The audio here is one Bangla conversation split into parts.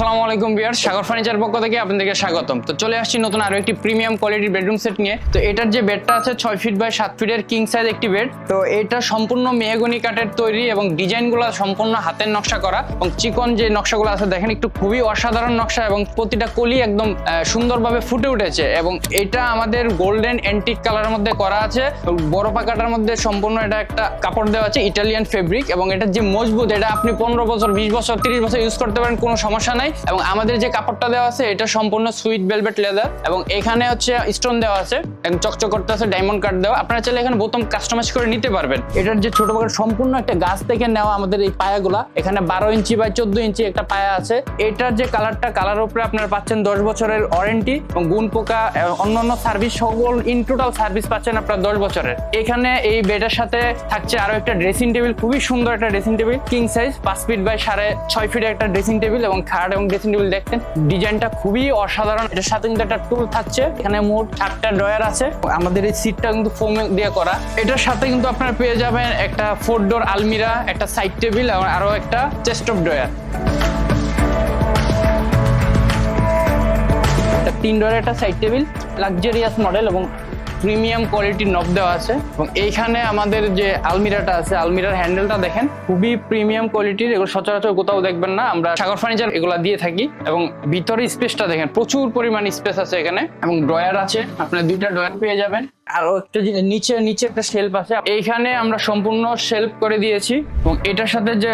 আসসালামু আলাইকুম ভিউয়ার্স, সাগর ফার্নিচার পক্ষ থেকে আপনাদেরকে স্বাগতম। তো চলে আসছি নতুন আরো একটি প্রিমিয়াম কোয়ালিটির বেডরুম সেট নিয়ে। তো এটার যে বেডটা আছে 6 ফিট বাই 7 ফিটের কিং সাইজ একটি বেড। তো এটা সম্পূর্ণ মেহগনি কাঠের তৈরি এবং ডিজাইনগুলো সম্পূর্ণ হাতের নকশা করা এবং চিকন যে নকশাগুলো আছে দেখেন একটু খুবই অসাধারণ নকশা এবং প্রতিটা কলি একদম সুন্দরভাবে ফুটে উঠেছে। এবং এটা আমাদের গোল্ডেন অ্যান্টিক কালারের মধ্যে করা আছে। বড় পাকাটার মধ্যে সম্পূর্ণ এটা একটা কাপড় দেওয়া আছে ইটালিয়ান ফেব্রিক এবং এটার যে মজবুত, এটা আপনি 15 বছর 20 বছর 30 বছর ইউজ করতে পারেন, কোনো সমস্যা নাই। এবং আমাদের যে কাপড়টা দেওয়া আছে এটা সম্পূর্ণ সুইট ভেলভেট লেদার এবং এখানে হচ্ছে স্টোন দেওয়া আছে, একদম চকচক করতে আছে, ডায়মন্ড কাট দেওয়া। আপনারা চাইলে এখানে বোতাম কাস্টমাইজ করে নিতে পারবেন। এটার যে ছোট পাকা সম্পূর্ণ একটা গাছ থেকে নেওয়া আমাদের এই পায়াগুলা, এখানে 12 ইঞ্চি বাই 14 ইঞ্চি একটা পায়া আছে। এটার যে কালারটা, কালার উপরে আপনারা পাচ্ছেন 10 বছরের ওয়ারেন্টি এবং গুণ পোকা অন্যান্য সার্ভিস সকল ইন টোটাল সার্ভিস পাচ্ছেন আপনারা 10 বছরের। এখানে এই বেডের সাথে থাকছে আরো একটা ড্রেসিং টেবিল, খুবই সুন্দর একটা dressing table, king size 5 feet by 6.5 ফিটের একটা ড্রেসিং টেবিল এবং খাট এবং ড্রেসিং টেবিল দেখতেন ডিজাইনটা খুবই অসাধারণ। এটার সাথে কিন্তু একটা টুল থাকছে, এখানে মোট 8টা ড্রয়ার আছে। আমাদের এই সিটটা কিন্তু ফোম দিয়ে করা। এটার সাথে কিন্তু আপনারা পেয়ে যাবেন একটা 4 ডোর আলমিরা, একটা সাইড টেবিল এবং আরো একটা চেস্ট অফ ড্রয়ার। 3 ডোরের একটা সাইড টেবিল, লাক্সারিয়াস মডেল এবং প্রিমিয়াম কোয়ালিটির নব দেওয়া আছে। এবং এইখানে আমাদের যে আলমিরাটা আছে, আলমিরার হ্যান্ডেলটা দেখেন খুবই প্রিমিয়াম কোয়ালিটির, এগুলো সচরাচর কোথাও দেখবেন না। আমরা সাগর ফার্নিচার এগুলা দিয়ে থাকি। এবং ভিতরে স্পেসটা দেখেন, প্রচুর পরিমাণ স্পেস আছে এখানে এবং ড্রয়ার আছে, আপনার 2টা ড্রয়ার পেয়ে যাবেন। আর একটা নিচে একটা শেলফ আছে, এইখানে আমরা সম্পূর্ণ শেলফ করে দিয়েছি। এবং এটার সাথে যে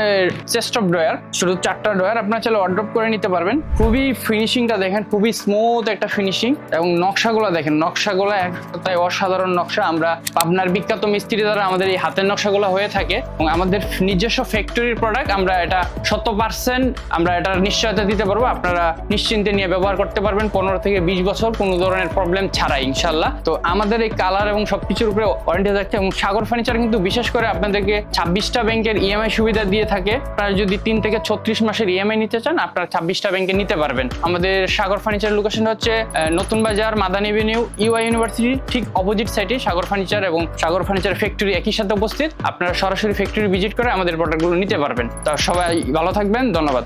চেস্ট অফ ড্রয়ার, শুধু 4টা ড্রয়ার, আপনারা চাইলে ওয়ার্ড্রপ করে নিতে পারবেন। খুবই ফিনিশিংটা দেখেন, খুবই স্মুথ একটা ফিনিশিং এবং নকশাগুলো দেখেন, নকশাগুলো এক কথায় অসাধারণ নকশা। আমরা পাবনার বিখ্যাত মিস্ত্রি দ্বারা আমাদের এই হাতের নকশাগুলো হয়ে থাকে এবং আমাদের নিজস্ব ফ্যাক্টরির প্রোডাক্ট। আমরা এটা 100% আমরা এটার নিশ্চয়তা দিতে পারবো, আপনারা নিশ্চিন্তে নিয়ে ব্যবহার করতে পারবেন 15 থেকে 20 বছর কোনো ধরনের প্রবলেম ছাড়াই ইনশাল্লাহ। তো আমাদের এই কালার এবং সবকিছুর উপরে ওয়ারেন্টি থাকছে এবং সাগর ফার্নিচার কিন্তু বিশেষ করে আপনাদেরকে 26টা ব্যাংকের ইএমআই সুবিধা দিয়ে থাকে। আপনারা যদি 3 থেকে 36 মাসের ইএমআই নিতে চান, আপনারা 26টা ব্যাংকে নিতে পারবেন। আমাদের সাগর ফার্নিচার লোকেশন হচ্ছে নতুন বাজার, মাদানী এভিনিউ, ইউআই ইউনিভার্সিটি ঠিক অপোজিট সাইডে সাগর ফার্নিচার এবং সাগর ফার্নিচার ফ্যাক্টরি একই সাথে উপস্থিত। আপনারা সরাসরি ফ্যাক্টরি ভিজিট করে আমাদের প্রোডাক্টগুলো নিতে পারবেন। তো সবাই ভালো থাকবেন, ধন্যবাদ।